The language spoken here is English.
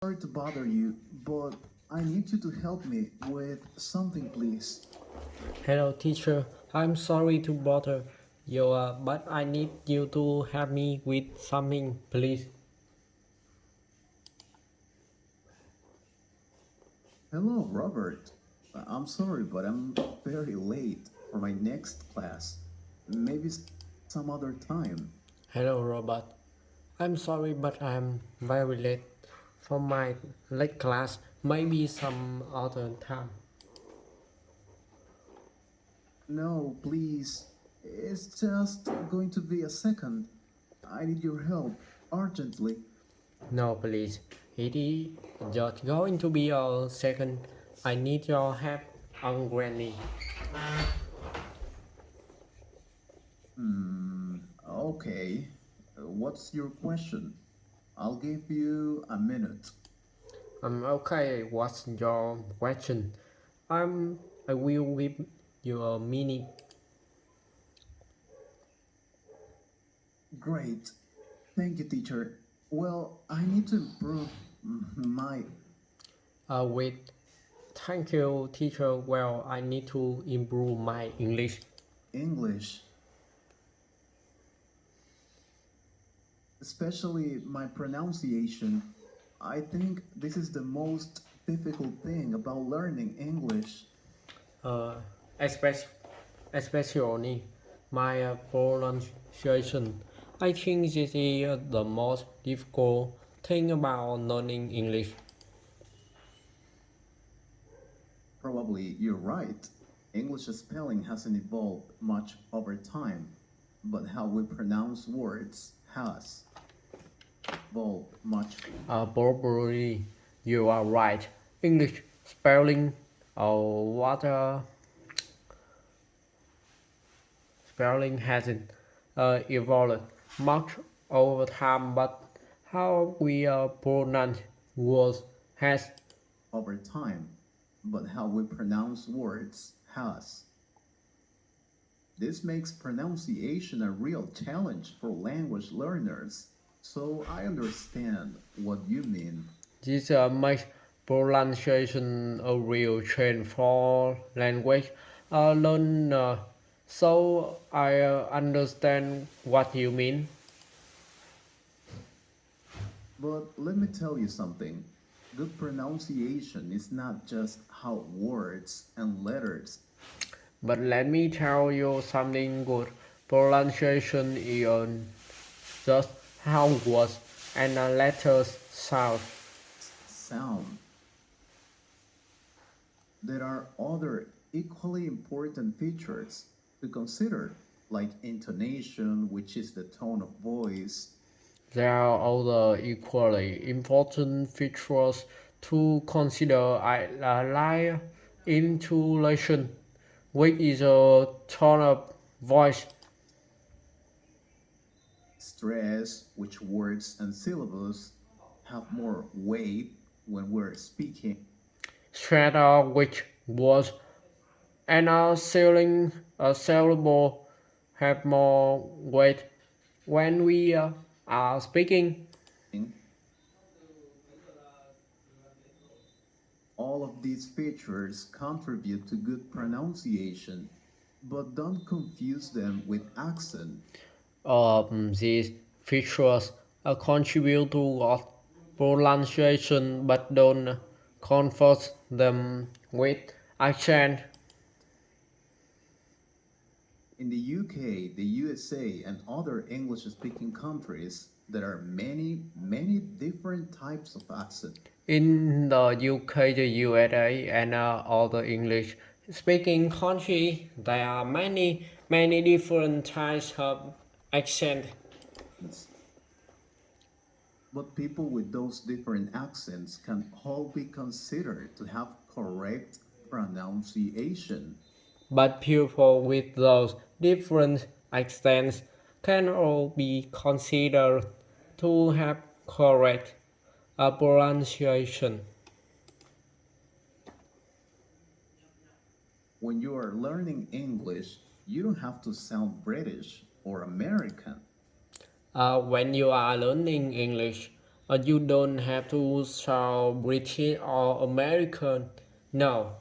Sorry to bother you, but I need you to help me with something, please. Hello, teacher. I'm sorry to bother you, but I need you to help me with something, please. Hello, Robert. I'm sorry, but I'm very late for my next class. Maybe some other time. Hello, Robert. I'm sorry, but I'm very late for my late class. Maybe some other time. No, please. It's just going to be a second. I need your help urgently. No, please. It is just going to be a second. I need your help, Granny. Okay. What's your question? I'll give you a minute. Okay. What's your question? I'm. I will give you a minute. Great. Thank you, teacher. Well, I need to improve my Wait. Thank you, teacher. Well, I need to improve my English. English, especially my pronunciation. I think this is the most difficult thing about learning English. Uh, especially, especially my pronunciation. I think this is the most difficult thing about learning English. Probably you're right. English spelling hasn't evolved much over time, but how we pronounce words has evolved much. Probably you are right. English spelling, what spelling hasn't evolved much over time, but how we pronounce words has. Over time, but how we pronounce words has. This makes pronunciation a real challenge for language learners, so I understand what you mean. This makes pronunciation a real change for language learner. So I understand what you mean. But let me tell you something. Good pronunciation is not just how words and letters. But let me tell you something good. Pronunciation is just how words and letters sound. Sound. There are other equally important features to consider, like intonation, which is the tone of voice, There are other equally important features to consider like intonation, which is a tone of voice. stress, which words and syllables have more weight when we're speaking, Strata, which was and a syllable have more weight when we are speaking. all of these features contribute to good pronunciation, but don't confuse them with accent. These features contribute to good pronunciation but don't confuse them with accent. In the UK, the USA, and other English speaking countries, there are many different types of accent. In the UK, the USA, and other English speaking countries, there are many different types of accent. But people with those different accents can all be considered to have correct pronunciation. But people with those different accents can all be considered to have correct pronunciation. When you are learning English, you don't have to sound British or American. When you are learning English, You don't have to sound British or American. No,